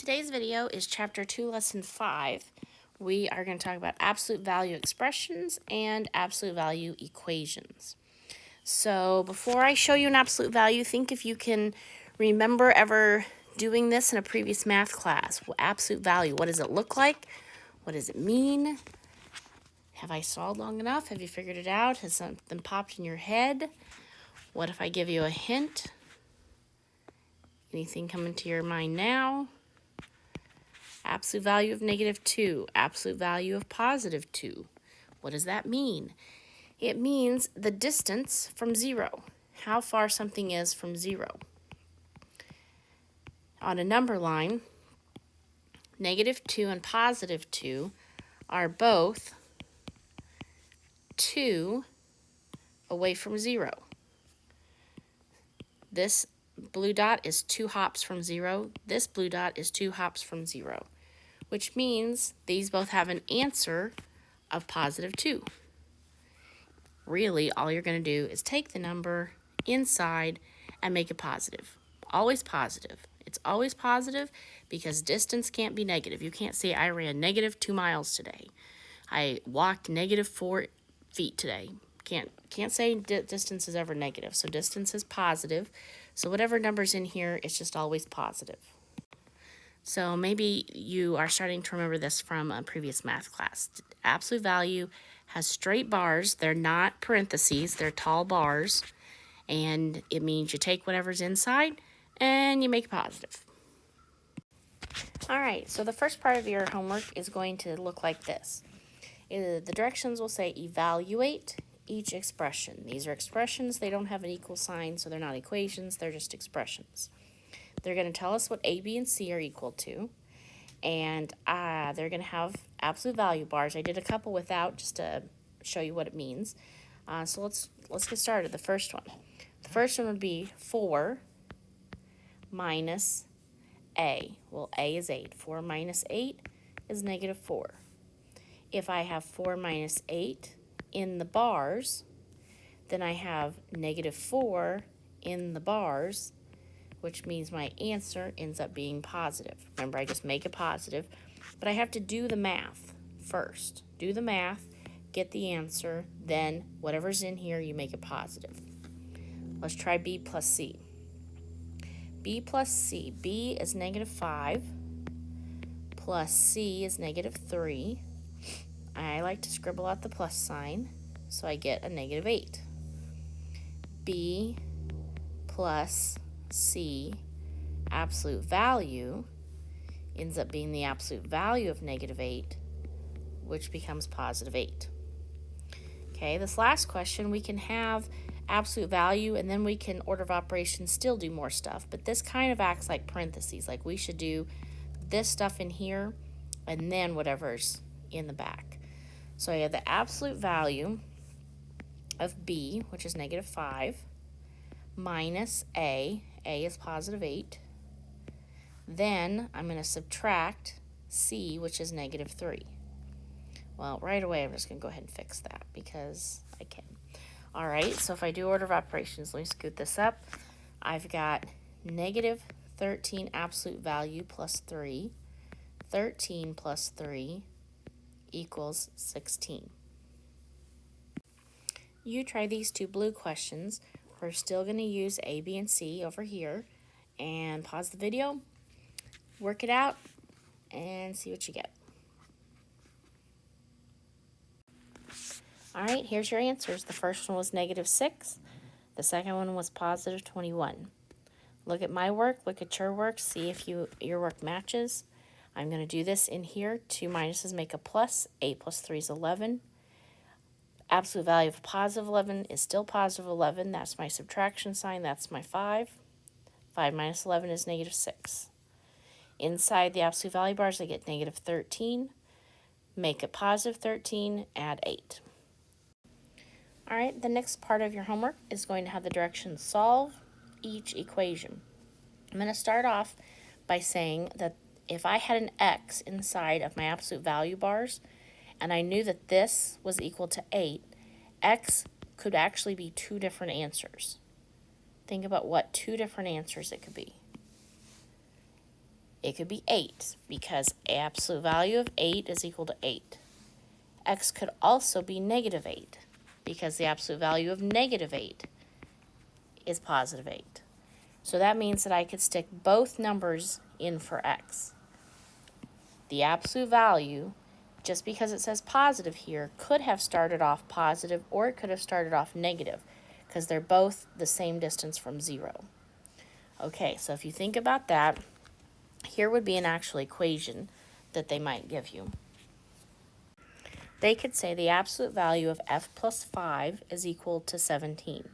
Today's video is Chapter 2, Lesson 5. We are going to talk about absolute value expressions and absolute value equations. So before I show you an absolute value, think if you can remember ever doing this in a previous math class. Absolute value, what does it look like? What does it mean? Have I solved long enough? Have you figured it out? Has something popped in your head? What if I give you a hint? Anything coming to your mind now? Absolute value of -2, absolute value of +2. What does that mean? It means the distance from 0, how far something is from 0. On a number line, -2 and +2 are both 2 away from 0. This blue dot is 2 hops from 0. This blue dot is 2 hops from 0. Which means these both have an answer of +2. Really, all you're going to do is take the number inside and make it positive. Always positive. It's always positive because distance can't be negative. You can't say I ran -2 miles today. I walked -4 feet today. Can't say distance is ever negative. So distance is positive. So whatever number's in here, it's just always positive. So maybe you are starting to remember this from a previous math class. Absolute value has straight bars. They're not parentheses. They're tall bars. And it means you take whatever's inside and you make it positive. All right, so the first part of your homework is going to look like this. The directions will say evaluate each expression. These are expressions. They don't have an equal sign, so they're not equations. They're just expressions. They're going to tell us what A, B, and C are equal to, and they're going to have absolute value bars. I did a couple without just to show you what it means. So let's get started. The first one would be 4 minus A. Well, A is 8. 4 minus 8 is -4. If I have 4 minus 8 in the bars, then I have -4 in the bars, which means my answer ends up being positive. Remember, I just make it positive, but I have to do the math first. Do the math, get the answer, then whatever's in here, you make it positive. Let's try B plus C. B plus C. B is -5 plus C is -3. I like to scribble out the plus sign, so I get a -8. B plus C absolute value ends up being the absolute value of -8, which becomes +8. Okay, this last question, we can have absolute value and then we can order of operations still do more stuff, but this kind of acts like parentheses, like we should do this stuff in here and then whatever's in the back. So I have the absolute value of B, which is -5, minus A is +8. Then I'm going to subtract C, which is -3. Well, right away I'm just going to go ahead and fix that because I can. All right, so if I do order of operations, let me scoot this up. I've got -13 absolute value plus 3. 13 plus 3 equals 16. You try these two blue questions. We're still going to use A, B, and C over here. And pause the video, work it out, and see what you get. All right, here's your answers. The first one was -6. The second one was +21. Look at my work, look at your work, see if your work matches. I'm going to do this in here. 2 minuses make a plus. 8 plus 3 is 11. Absolute value of +11 is still +11. That's my subtraction sign. That's my 5. 5 minus 11 is -6. Inside the absolute value bars, I get -13. Make a +13, add 8. All right, the next part of your homework is going to have the directions solve each equation. I'm going to start off by saying that if I had an X inside of my absolute value bars, and I knew that this was equal to 8, X could actually be 2 different answers. Think about what 2 different answers it could be. It could be 8 because absolute value of 8 is equal to 8. X could also be negative 8 because the absolute value of negative 8 is positive 8. So that means that I could stick both numbers in for X. The absolute value, just because it says positive here, could have started off positive or it could have started off negative because they're both the same distance from 0. Okay, so if you think about that, here would be an actual equation that they might give you. They could say the absolute value of f plus 5 is equal to 17.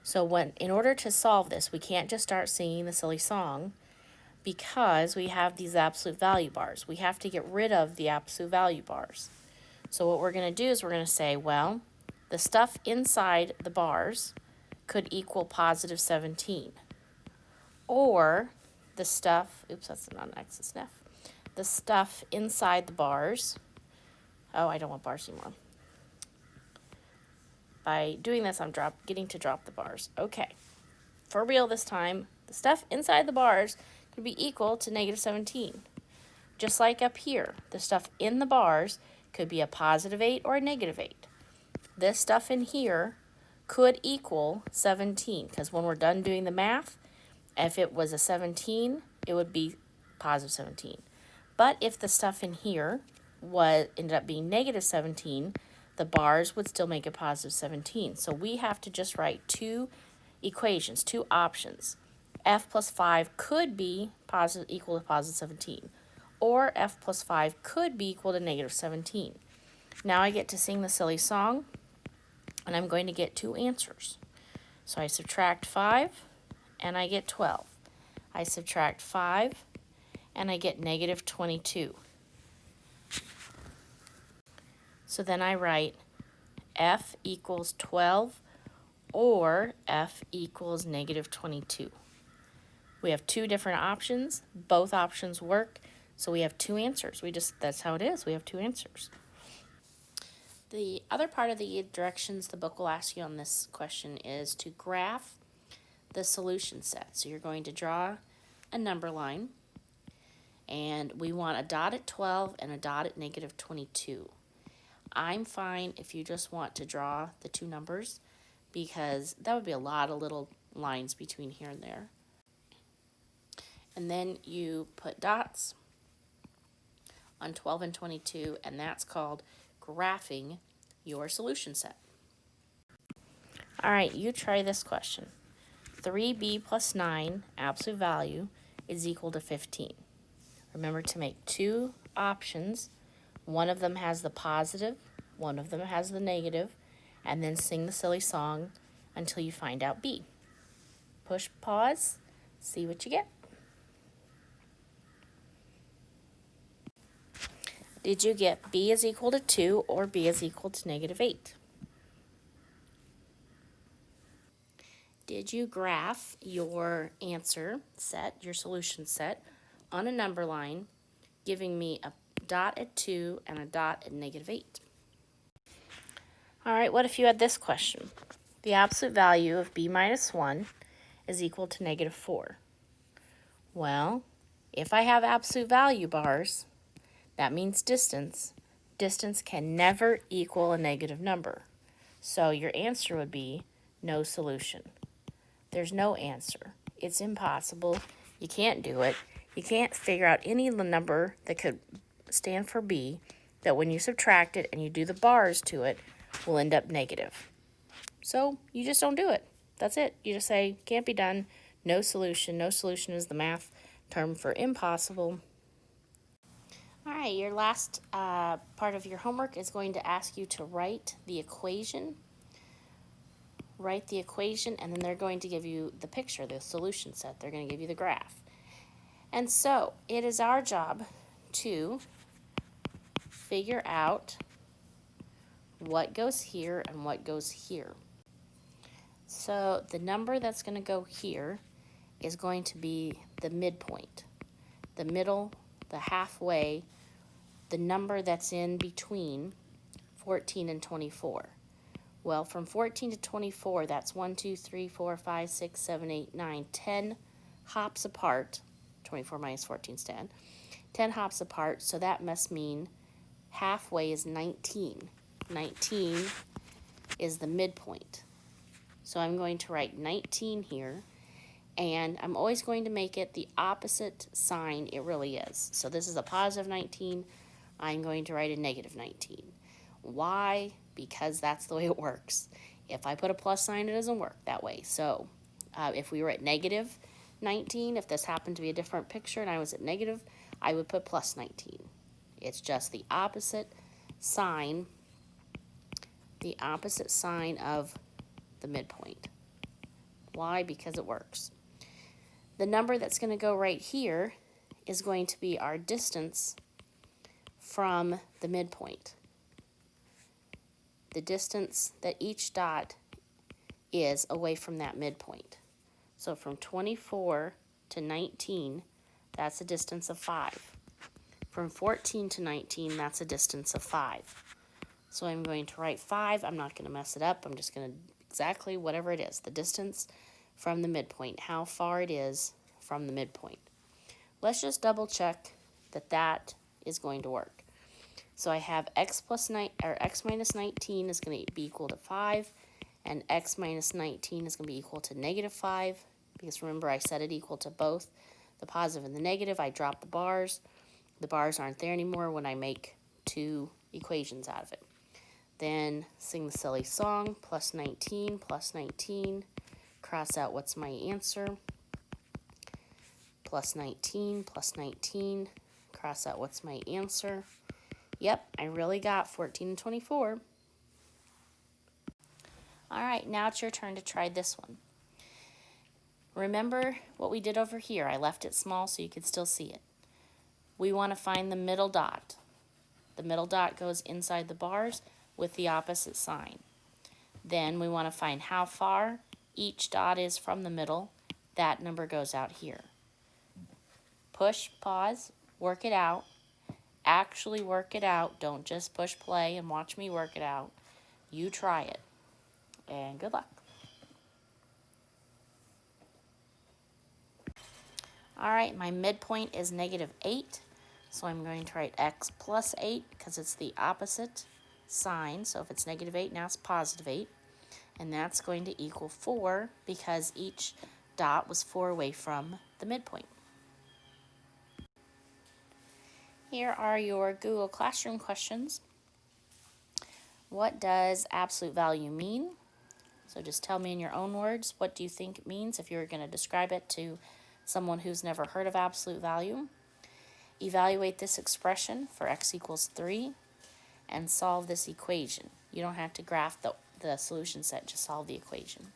So in order to solve this, we can't just start singing the silly song because we have these absolute value bars. We have to get rid of the absolute value bars. So what we're going to do is we're going to say, well, the stuff inside the bars could equal positive 17. Or the stuff, oops, that's a non-axis F. The stuff inside the bars, oh, I don't want bars anymore. By doing this, I'm getting to drop the bars. Okay, for real this time, the stuff inside the bars could be equal to negative 17. Just like up here, the stuff in the bars could be a positive 8 or a negative 8. This stuff in here could equal 17, because when we're done doing the math, if it was a 17, it would be positive 17. But if the stuff in here ended up being negative 17, the bars would still make it positive 17. So we have to just write two equations, two options. F plus 5 could be equal to positive 17, or F plus 5 could be equal to negative 17. Now I get to sing the silly song, and I'm going to get two answers. So I subtract 5, and I get 12. I subtract 5, and I get negative 22. So then I write F equals 12 or F equals negative 22. We have two different options. Both options work, so we have two answers. That's how it is. We have two answers. The other part of the directions the book will ask you on this question is to graph the solution set. So you're going to draw a number line, and we want a dot at 12 and a dot at negative 22. I'm fine if you just want to draw the two numbers, because that would be a lot of little lines between here and there. And then you put dots on 12 and 22, and that's called graphing your solution set. All right, you try this question. 3b plus 9 absolute value is equal to 15. Remember to make two options. One of them has the positive, one of them has the negative, and then sing the silly song until you find out B. Push pause, see what you get. Did you get B is equal to 2 or B is equal to negative 8? Did you graph your answer set, your solution set, on a number line, giving me a dot at 2 and a dot at negative 8? All right, what if you had this question? The absolute value of B minus 1 is equal to negative 4. Well, if I have absolute value bars, that means distance. Distance can never equal a negative number. So your answer would be no solution. There's no answer. It's impossible. You can't do it. You can't figure out any number that could stand for B that when you subtract it and you do the bars to it will end up negative. So you just don't do it. That's it. You just say, can't be done, no solution. No solution is the math term for impossible. All right, your last part of your homework is going to ask you to write the equation. Write the equation, and then they're going to give you the picture, the solution set. They're going to give you the graph. And so it is our job to figure out what goes here and what goes here. So the number that's going to go here is going to be the midpoint, the middle, the halfway, the number that's in between 14 and 24. Well, from 14 to 24, that's 1, 2, 3, 4, 5, 6, 7, 8, 9, 10 hops apart. 24 minus 14 is 10. 10 hops apart, so that must mean halfway is 19. 19 is the midpoint. So I'm going to write 19 here, and I'm always going to make it the opposite sign it really is. So this is a positive 19. I'm going to write a negative 19. Why? Because that's the way it works. If I put a plus sign, it doesn't work that way. So if we were at negative 19, if this happened to be a different picture and I was at negative, I would put plus 19. It's just the opposite sign of the midpoint. Why? Because it works. The number that's going to go right here is going to be our distance from the midpoint. The distance that each dot is away from that midpoint. So from 24 to 19, that's a distance of 5. From 14 to 19, that's a distance of 5. So I'm going to write 5. I'm not going to mess it up. I'm just going to exactly whatever it is, the distance from the midpoint, how far it is from the midpoint. Let's just double check that that is going to work. So I have x minus 19 is going to be equal to 5, and x minus 19 is going to be equal to negative 5, because remember I set it equal to both the positive and the negative. I drop the bars. The bars aren't there anymore when I make two equations out of it. Then sing the silly song, plus 19, cross out what's my answer, plus 19, cross out what's my answer. Yep, I really got 14 and 24. All right, now it's your turn to try this one. Remember what we did over here. I left it small so you could still see it. We want to find the middle dot. The middle dot goes inside the bars with the opposite sign. Then we want to find how far each dot is from the middle. That number goes out here. Push, pause, work it out. Actually work it out. Don't just push play and watch me work it out. You try it. And good luck. All right, my midpoint is negative 8. So I'm going to write x plus 8 because it's the opposite sign. So if it's negative 8, now it's positive 8. And that's going to equal 4 because each dot was 4 away from the midpoint. Here are your Google Classroom questions. What does absolute value mean? So just tell me in your own words, what do you think it means if you're going to describe it to someone who's never heard of absolute value? Evaluate this expression for x equals 3 and solve this equation. You don't have to graph the solution set, just solve the equation.